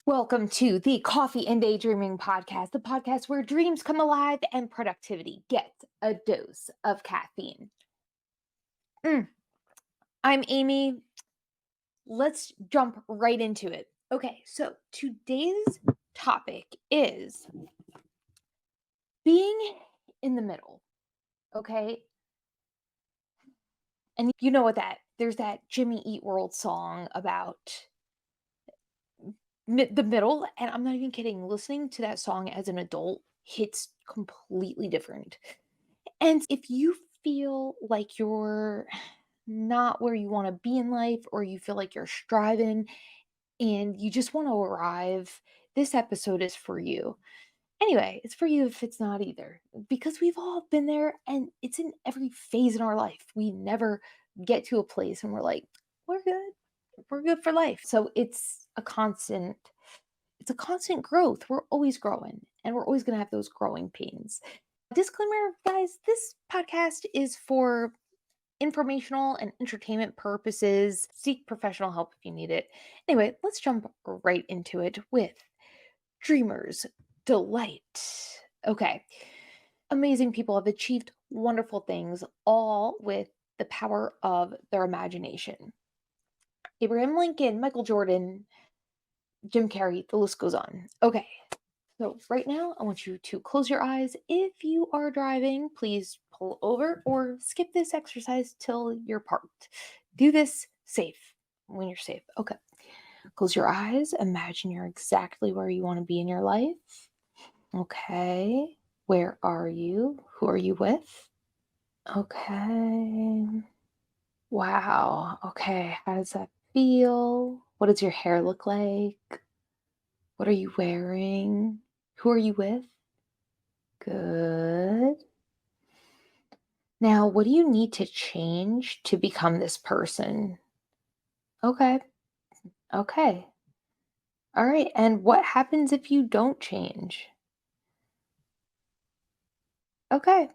Welcome to the Coffee and Daydreaming Podcast, the podcast where dreams come alive and productivity gets a dose of caffeine. I'm Amy. Let's jump right into it. Okay, so today's topic is being in the middle. Okay, and you know what there's that Jimmy Eat World song about the middle, and I'm not even kidding. Listening to that song as an adult hits completely different. And if you feel like you're not where you want to be in life, or you feel like you're striving and you just want to arrive, this episode is for you. Anyway, it's for you if it's not either, because we've all been there and it's in every phase in our life. We never get to a place and we're like, we're good. We're good for life. So it's a constant growth. We're always growing and we're always going to have those growing pains. Disclaimer, guys, this podcast is for informational and entertainment purposes. Seek professional help if you need it. Anyway, let's jump right into it with Dreamers Delight. Okay. Amazing people have achieved wonderful things, all with the power of their imagination. Abraham Lincoln, Michael Jordan, Jim Carrey, the list goes on. Okay. So right now, I want you to close your eyes. If you are driving, please pull over or skip this exercise till you're parked. Do this safe when you're safe. Okay. Close your eyes. Imagine you're exactly where you want to be in your life. Okay. Where are you? Who are you with? Okay. Wow. Okay. How does that feel? What does your hair look like? What are you wearing? Who are you with? Good. Now, what do you need to change to become this person? Okay. Okay. All right. And what happens if you don't change? Okay.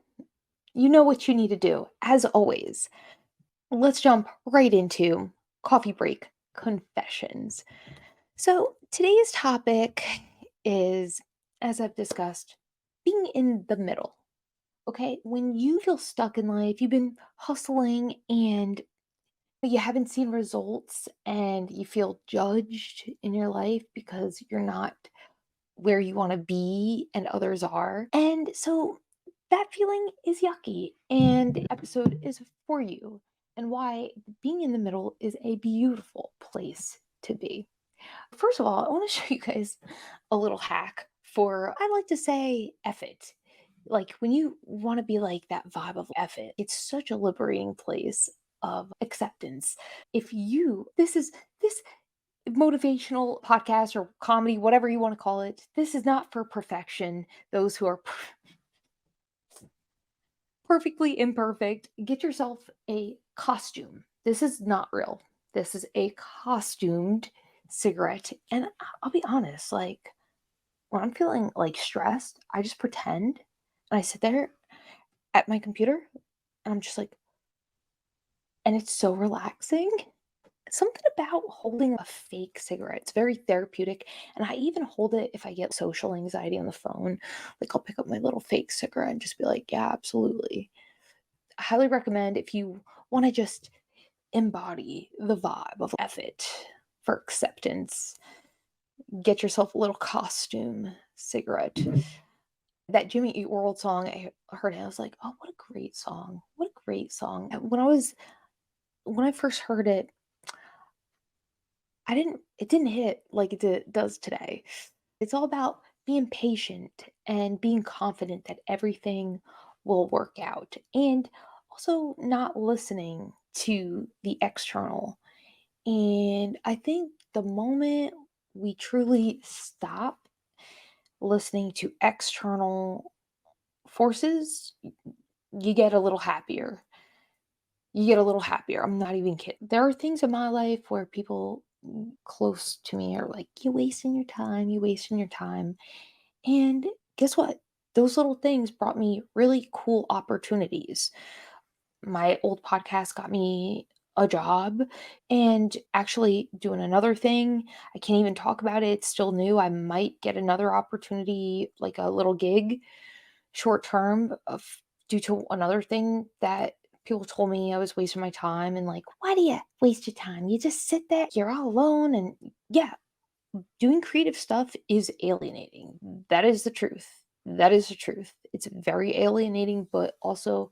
You know what you need to do. As always, let's jump right into coffee break confessions. So, today's topic is, as I've discussed, being in the middle. Okay. When you feel stuck in life, you've been hustling and you haven't seen results and you feel judged in your life because you're not where you want to be and others are. And so that feeling is yucky. And the episode is for you and why being in the middle is a beautiful place to be. First of all, I want to show you guys a little hack for, I like to say, F it. Like when you want to be like that vibe of F it, it's such a liberating place of acceptance. If you, this motivational podcast or comedy, whatever you want to call it, this is not for perfection. Those who are perfectly imperfect, get yourself a costume. This is not real. This is a costumed cigarette. And I'll be honest, like when I'm feeling like stressed, I just pretend and I sit there at my computer and I'm just like, and it's so relaxing. Something about holding a fake cigarette. It's very therapeutic. And I even hold it if I get social anxiety on the phone. Like I'll pick up my little fake cigarette and just be like, yeah, absolutely. I highly recommend if you want to just embody the vibe of F it for acceptance, get yourself a little costume cigarette. That Jimmy Eat World song, I heard it, I was like, oh, what a great song. What a great song. When I first heard it, it didn't hit like does today. It's all about being patient and being confident that everything will work out and also not listening to the external. And I think the moment we truly stop listening to external forces, you get a little happier. You get a little happier. I'm not even kidding. There are things in my life where people close to me are like, you wasting your time, you wasting your time. And guess what? Those little things brought me really cool opportunities. My old podcast got me a job and actually doing another thing. I can't even talk about it. It's still new. I might get another opportunity, like a little gig, short term, due to another thing that people told me I was wasting my time. And like, why do you waste your time? You just sit there, you're all alone. And yeah, doing creative stuff is alienating. That is the truth. That is the truth. It's very alienating, but also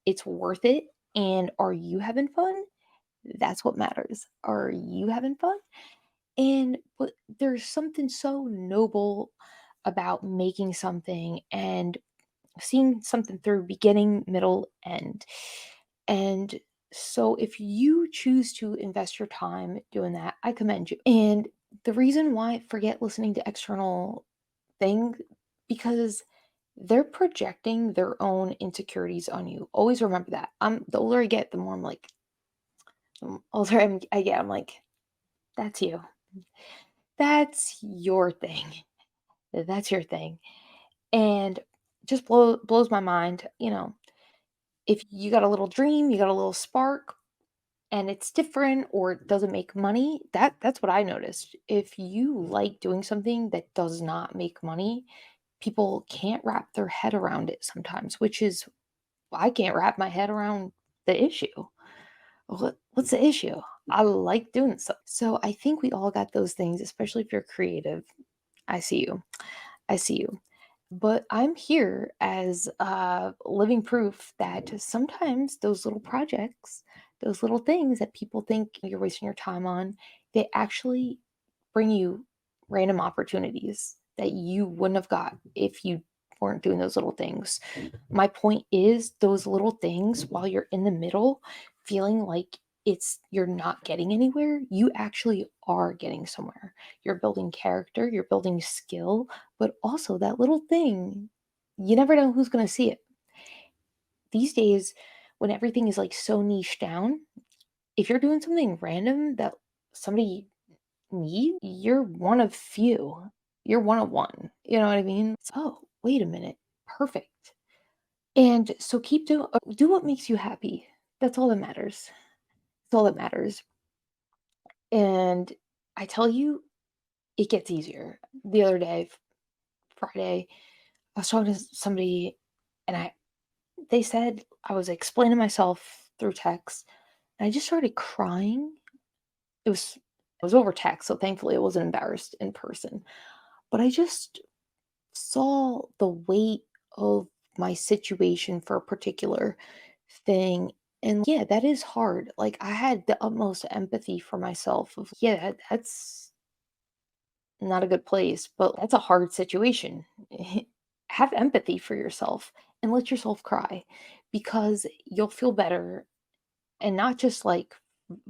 it's worth it. And are you having fun? That's what matters. Are you having fun? And but there's something so noble about making something and seeing something through beginning, middle, end. And so if you choose to invest your time doing that, I commend you. And the reason why forget listening to external things because they're projecting their own insecurities on you. Always remember that. The older I get, the more I'm like, the older I get, I'm like, that's you. That's your thing. That's your thing. And just blows my mind, if you got a little dream, you got a little spark and it's different or it doesn't make money, that's what I noticed. If you like doing something that does not make money, people can't wrap their head around it sometimes, which is I can't wrap my head around the issue. What's the issue? I like doing so I think we all got those things, especially if you're creative. I see you. I see you. But I'm here as living proof that sometimes those little projects, those little things that people think you're wasting your time on, they actually bring you random opportunities that you wouldn't have got if you weren't doing those little things. My point is those little things while you're in the middle feeling like you're not getting anywhere, you actually are getting somewhere. You're building character, you're building skill, but also that little thing, you never know who's going to see it. These days, when everything is like so niche down, if you're doing something random that somebody needs, you're one of few. You're one of one. You know what I mean? Oh, wait a minute. Perfect. And so keep doing do what makes you happy. That's all that matters. That's all that matters. And I tell you, it gets easier. The other day, Friday, I was talking to somebody and they said I was explaining myself through text and I just started crying. It was over text, so thankfully I wasn't embarrassed in person. But I just saw the weight of my situation for a particular thing. And yeah, that is hard. Like I had the utmost empathy for myself of yeah, that's not a good place, but that's a hard situation. Have empathy for yourself and let yourself cry because you'll feel better and not just like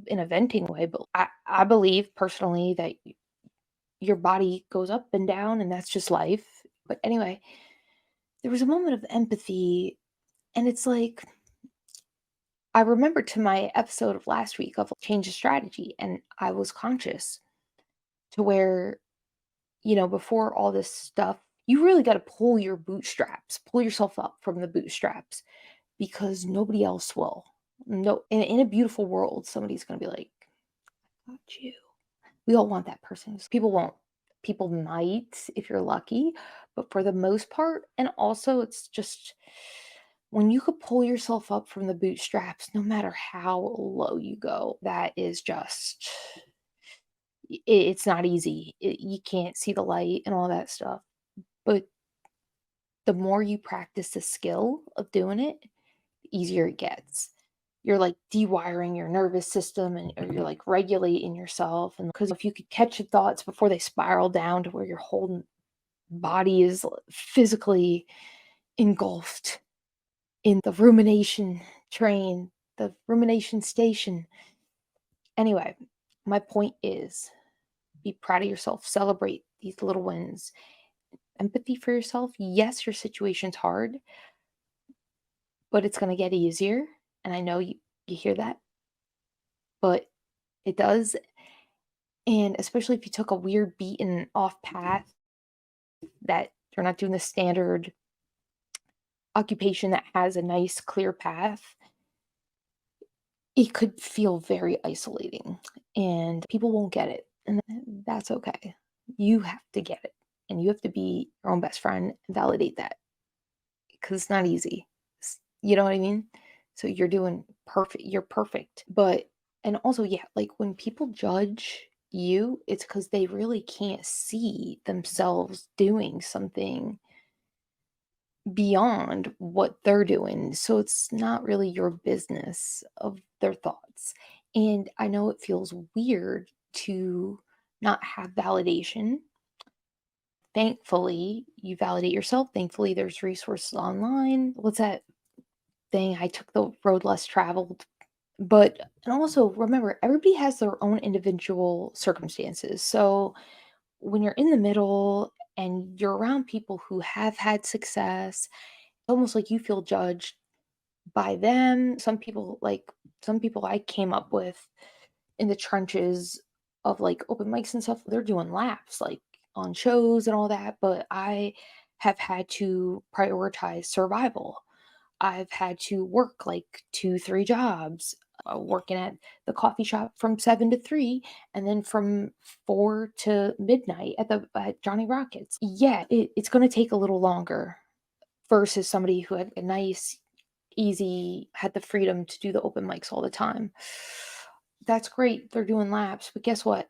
in a venting way, but I believe personally that your body goes up and down and that's just life. But anyway, there was a moment of empathy and it's like I remembered to my episode of last week of change of strategy and I was conscious to where before all this stuff, you really got to pull your bootstraps, pull yourself up from the bootstraps because nobody else will. No, in a beautiful world, somebody's going to be like, got you. We all want that person. People won't. People might if you're lucky, but for the most part, and also it's just when you could pull yourself up from the bootstraps, no matter how low you go, that is just, it's not easy. You can't see the light and all that stuff. But the more you practice the skill of doing it, the easier it gets. You're like dewiring your nervous system and or you're like regulating yourself. And because if you could catch your thoughts before they spiral down to where your whole body is physically engulfed in the rumination train, the rumination station. Anyway, my point is be proud of yourself, celebrate these little wins. Empathy for yourself. Yes, your situation's hard, but it's gonna get easier, and I know you hear that, but it does, and especially if you took a weird beaten off path that you're not doing the standard occupation that has a nice clear path, it could feel very isolating and people won't get it. And that's okay. You have to get it and you have to be your own best friend and validate that because it's not easy. You know what I mean? So you're doing perfect. You're perfect. But, and also, yeah, like when people judge you, it's because they really can't see themselves doing something beyond what they're doing. So it's not really your business of their thoughts. And I know it feels weird to not have validation. Thankfully, you validate yourself. Thankfully, there's resources online. What's that thing? I took the road less traveled. But, and also remember, everybody has their own individual circumstances. So when you're in the middle and you're around people who have had success, almost like you feel judged by them. Some people I came up with in the trenches of like open mics and stuff, they're doing laps like on shows and all that, but I have had to prioritize survival. I've had to work like 2, 3 jobs, working at the coffee shop from 7 to 3 and then from 4 to midnight at Johnny Rockets. Yeah, it's going to take a little longer versus somebody who had a nice, easy, had the freedom to do the open mics all the time. That's great. They're doing laps, but guess what?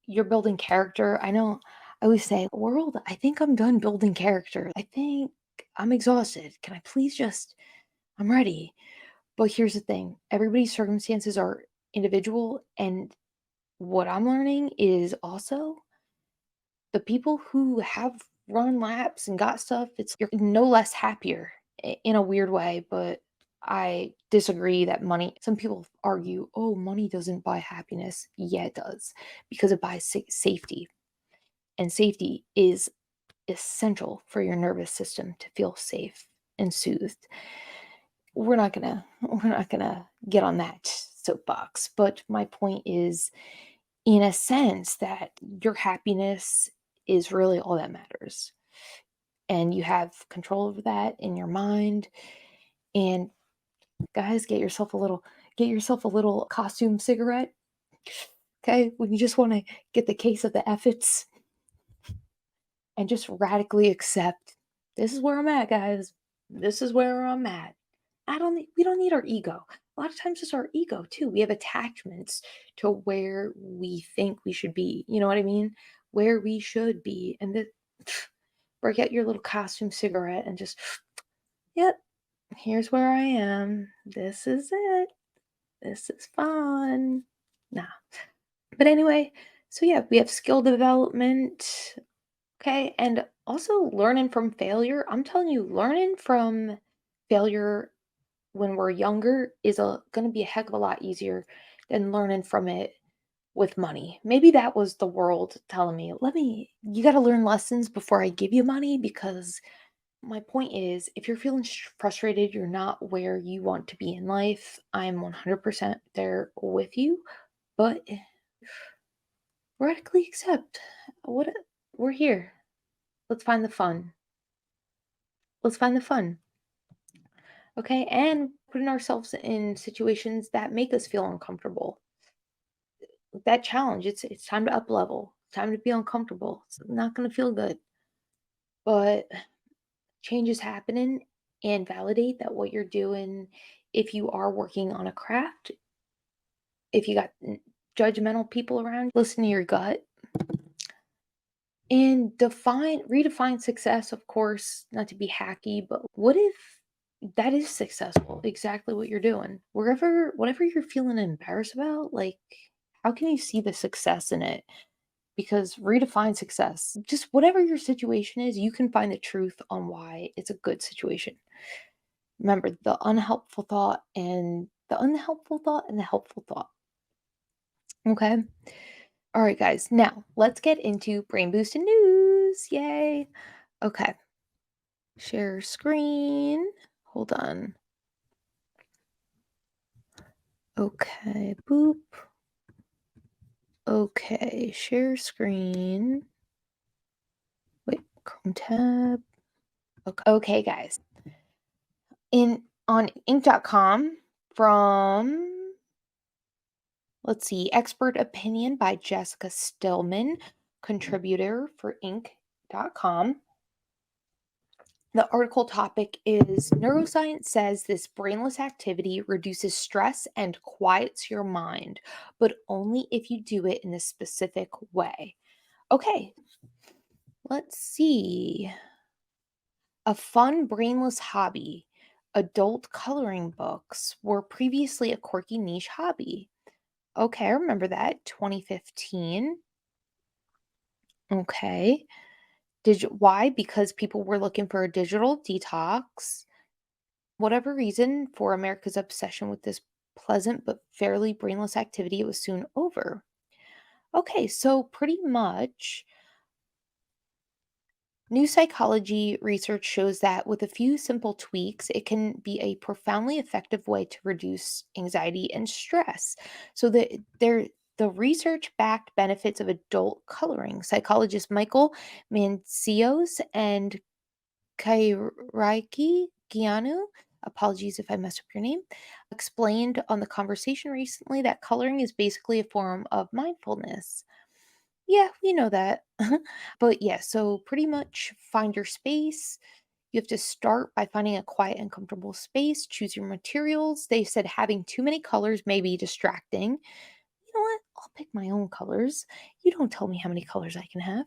You're building character. I know I always say, world, I think I'm done building character. I think I'm exhausted. Can I please just, I'm ready. But here's the thing, everybody's circumstances are individual. And what I'm learning is also the people who have run laps and got stuff, it's you're no less happier in a weird way, but I disagree that money, some people argue, oh, money doesn't buy happiness. Yeah, it does, because it buys safety. And safety is essential for your nervous system to feel safe and soothed. We're not gonna get on that soapbox, but my point is, in a sense, that your happiness is really all that matters. And you have control over that in your mind. And guys, get yourself a little costume cigarette. Okay. When you just want to get the case of the efforts and just radically accept, this is where I'm at, guys. This is where I'm at. We don't need our ego. A lot of times it's our ego too. We have attachments to where we think we should be. You know what I mean? Where we should be. And break out your little costume cigarette and just, yep, here's where I am. This is it. This is fun. Nah. But anyway, so yeah, we have skill development. Okay. And also learning from failure. I'm telling you, learning from failure when we're younger is going to be a heck of a lot easier than learning from it with money. Maybe that was the world telling me, you got to learn lessons before I give you money, because my point is, if you're feeling frustrated, you're not where you want to be in life, I'm 100% there with you. But radically accept what we're here. Let's find the fun. Let's find the fun. Okay. And putting ourselves in situations that make us feel uncomfortable. That challenge, it's time to up level. It's time to be uncomfortable. It's not going to feel good. But change is happening, and validate that what you're doing, if you are working on a craft, if you got judgmental people around, listen to your gut and redefine success. Of course, not to be hacky, but what if that is successful, exactly what you're doing, whatever you're feeling embarrassed about, like, how can you see the success in it? Because redefine success, just whatever your situation is, you can find the truth on why it's a good situation. Remember the unhelpful thought and the unhelpful thought and the helpful thought. Okay. All right, guys. Now let's get into brain boosting news. Yay. Okay. Share screen. Hold on. Okay. Boop. Okay. Share screen. Wait. Chrome tab. Okay. Okay, guys. In on Inc.com from, let's see, Expert Opinion by Jessica Stillman, contributor for Inc.com. The article topic is Neuroscience says this brainless activity reduces stress and quiets your mind, but only if you do it in a specific way. Okay, let's see. A fun, brainless hobby. Adult coloring books were previously a quirky niche hobby. Okay, I remember that. 2015. Okay. Why? Because people were looking for a digital detox. Whatever reason for America's obsession with this pleasant but fairly brainless activity, it was soon over. Okay, so pretty much new psychology research shows that with a few simple tweaks, it can be a profoundly effective way to reduce anxiety and stress. So the research backed benefits of adult coloring. Psychologist Michael Mancios and Kairaiki Gianu, apologies if I mess up your name, explained on the conversation recently that coloring is basically a form of mindfulness. Yeah, we know that. But yeah, so pretty much find your space. You have to start by finding a quiet and comfortable space, choose your materials. They said having too many colors may be distracting. You know what? I'll pick my own colors. You don't tell me how many colors I can have.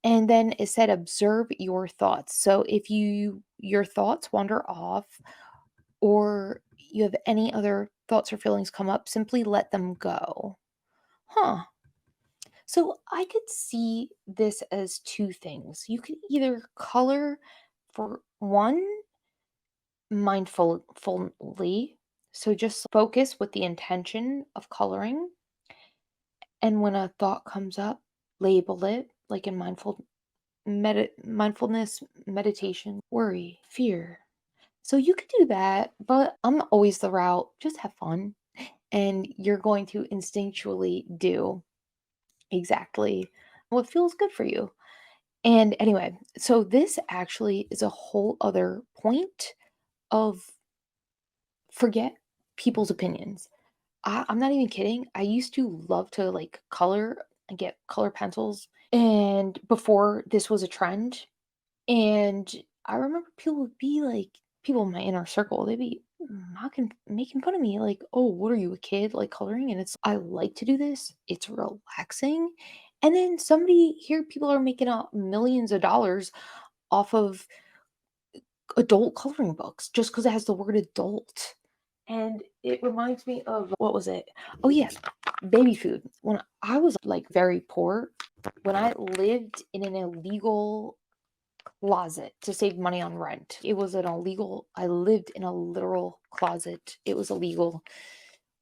And then it said observe your thoughts. So if your thoughts wander off or you have any other thoughts or feelings come up, simply let them go. Huh. So I could see this as two things. You could either color for one mindfully, so just focus with the intention of coloring, and when a thought comes up, label it like in mindfulness, meditation, worry, fear. So you could do that, but I'm always the route. Just have fun, and you're going to instinctually do exactly what feels good for you. And anyway, so this actually is a whole other point of forget people's opinions. I'm not even kidding. I used to love to like color and get color pencils. And before this was a trend, and I remember people would be like, people in my inner circle, they'd be making fun of me, like, oh, what are you, a kid, like coloring? And I like to do this, it's relaxing. And then here, people are making out millions of dollars off of adult coloring books just because it has the word adult. And it reminds me of what was it? Oh, yeah, baby food. When I was like very poor, when I lived in an illegal closet to save money on rent. It was an illegal, I lived in a literal closet. It was illegal,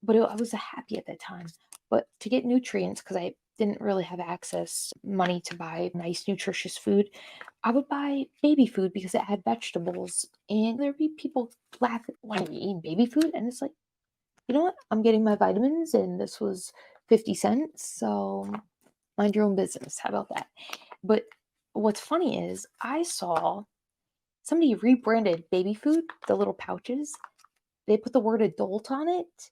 but I was happy at that time. But to get nutrients, because I didn't really have access money to buy nice nutritious food, I would buy baby food because it had vegetables. And there'd be people laughing, why are you eating baby food? And it's like, you know what? I'm getting my vitamins, and this was 50 cents. So mind your own business. How about that? But what's funny is I saw somebody rebranded baby food, the little pouches. They put the word adult on it.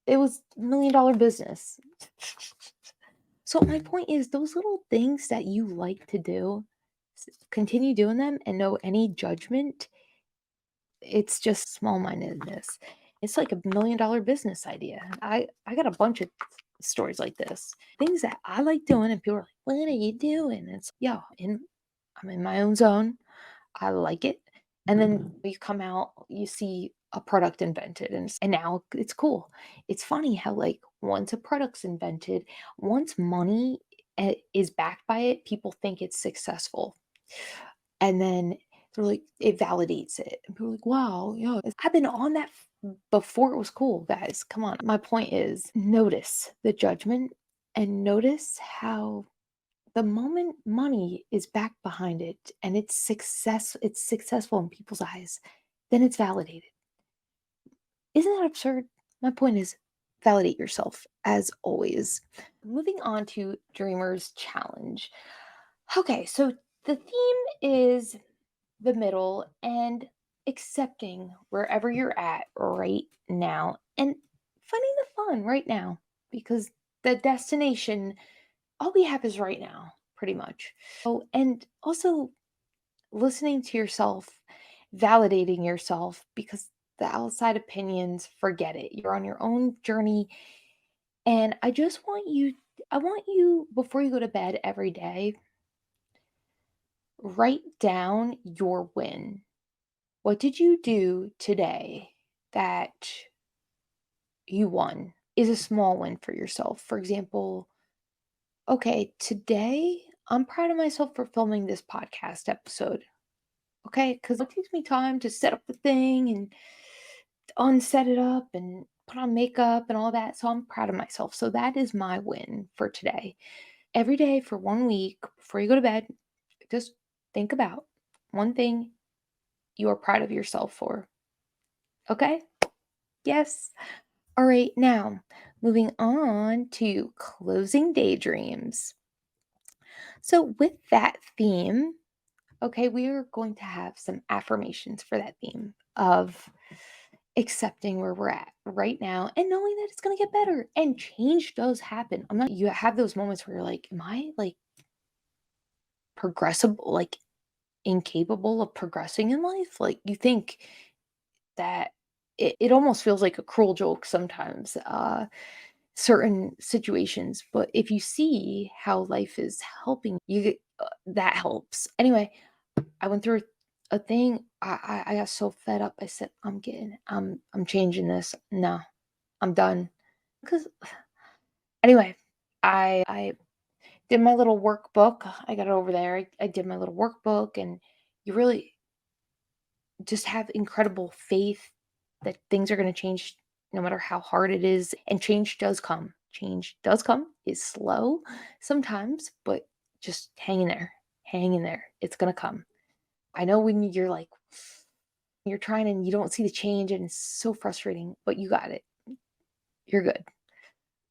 It was $1 million business. So my point is those little things that you like to do, continue doing them and no any judgment. It's just small-mindedness. It's like $1 million business idea. I got a bunch of stories like this. Things that I like doing and people are like, "What are you doing?" And it's, yeah, I'm in my own zone. I like it. And then you come out, you see a product invented, and now it's cool. It's funny how like once a product's invented, once money is backed by it, people think it's successful. And then they're like, it validates it. And people are like, wow, yeah, I've been on that before it was cool, guys. Come on. My point is notice the judgment and notice how the moment money is back behind it and it's successful in people's eyes, then it's validated. Isn't that absurd? My point is validate yourself as always. Moving on to Dreamers Challenge. Okay, so the theme is the middle, and accepting wherever you're at right now and finding the fun right now because the destination, all we have is right now, pretty much. And also listening to yourself, validating yourself because the outside opinions, forget it. You're on your own journey. And I want you, before you go to bed every day, write down your win. What did you do today that you won? Is a small win for yourself. For example, okay, today I'm proud of myself for filming this podcast episode. Okay, because it takes me time to set up the thing and unset it up and put on makeup and all that. So I'm proud of myself. So that is my win for today. Every day for 1 week before you go to bed, just think about one thing you are proud of yourself for. Okay? Yes. All right. Now, moving on to closing daydreams. So, with that theme, okay, we are going to have some affirmations for that theme of accepting where we're at right now and knowing that it's going to get better and change does happen. You have those moments where you're like, am I like progressible, like incapable of progressing in life? Like, you think that it almost feels like a cruel joke sometimes, certain situations. But if you see how life is helping you, that helps. Anyway, I went through a thing. I got so fed up. I said, I'm changing this. No, I'm done. Because anyway, I did my little workbook. I got it over there. I did my little workbook, and you really just have incredible faith that things are going to change no matter how hard it is. And change does come. Change does come. It's slow sometimes, but just hang in there. Hang in there. It's going to come. I know when you're like, you're trying and you don't see the change and it's so frustrating, but you got it. You're good.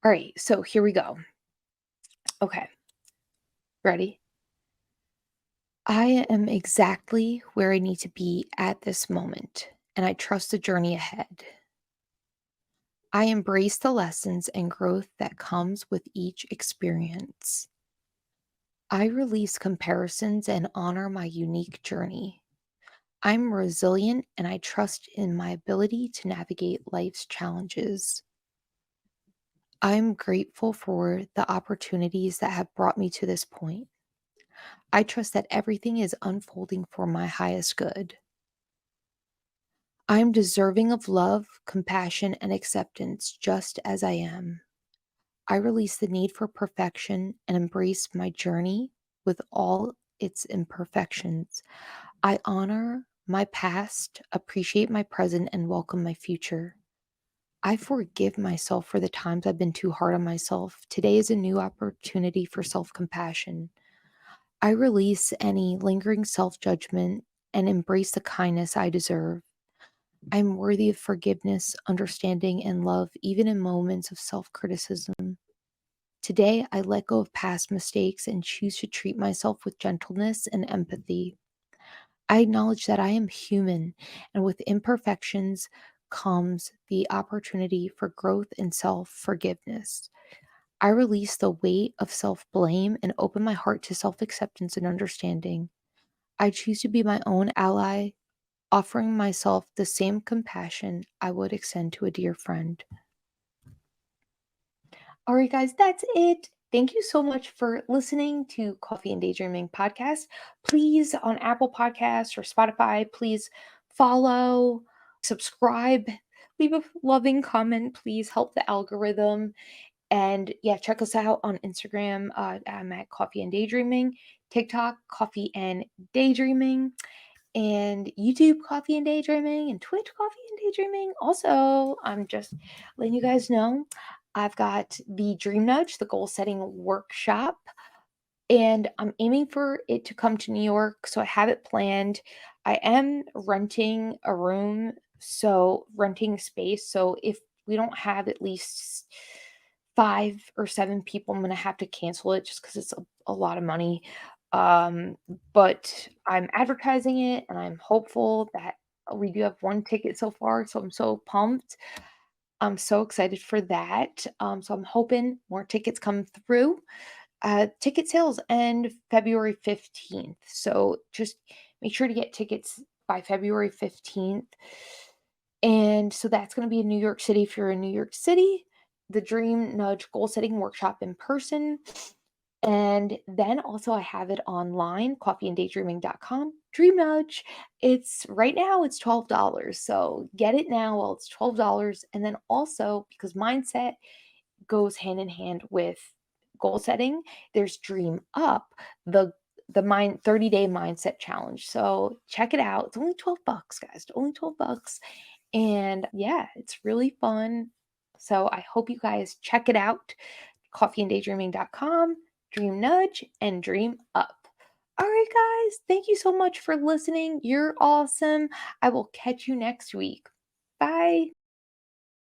All right. So here we go. Okay. Ready? I am exactly where I need to be at this moment, and I trust the journey ahead. I embrace the lessons and growth that comes with each experience. I release comparisons and honor my unique journey. I'm resilient and I trust in my ability to navigate life's challenges. I'm grateful for the opportunities that have brought me to this point. I trust that everything is unfolding for my highest good. I'm deserving of love, compassion, and acceptance just as I am. I release the need for perfection and embrace my journey with all its imperfections. I honor my past, appreciate my present, and welcome my future. I forgive myself for the times I've been too hard on myself. Today is a new opportunity for self compassion. I release any lingering self judgment and embrace the kindness I deserve. I'm worthy of forgiveness, understanding, and love, even in moments of self criticism. Today, I let go of past mistakes and choose to treat myself with gentleness and empathy. I acknowledge that I am human, and with imperfections comes the opportunity for growth and self forgiveness. I release the weight of self blame and open my heart to self acceptance and understanding. I choose to be my own ally, offering myself the same compassion I would extend to a dear friend. All right, guys, that's it. Thank you so much for listening to Coffee and Daydreaming Podcast. Please, on Apple Podcasts or Spotify, please follow, subscribe, leave a loving comment. Please help the algorithm. And yeah, check us out on Instagram. I'm at Coffee and Daydreaming, TikTok, Coffee and Daydreaming, and YouTube, Coffee and Daydreaming, and Twitch, Coffee and Daydreaming. Also, I'm just letting you guys know I've got the Dream Nudge, the goal setting workshop, and I'm aiming for it to come to New York. So I have it planned. I am renting a room, so renting space. So if we don't have at least 5 or 7 people, I'm going to have to cancel it just because it's a lot of money. Um, but I'm advertising it and I'm hopeful that We do have one ticket so far, so I'm so pumped. I'm so excited for that. So I'm hoping more tickets come through. Ticket sales end February 15th. So just make sure to get tickets by February 15th. And so that's going to be in New York City if you're in New York City, the Dream Nudge Goal Setting Workshop in person. And then also I have it online, coffeeanddaydreaming.com. Dream Nudge. It's right now it's $12. So get it now while it's $12. And then also because mindset goes hand in hand with goal setting, there's Dream Up, the mind 30-day mindset challenge. So check it out. It's only 12 bucks, guys. It's only 12 bucks. And yeah, it's really fun. So I hope you guys check it out. Coffeeanddaydreaming.com, Dream Nudge, and Dream Up. All right, guys. Thank you so much for listening. You're awesome. I will catch you next week. Bye.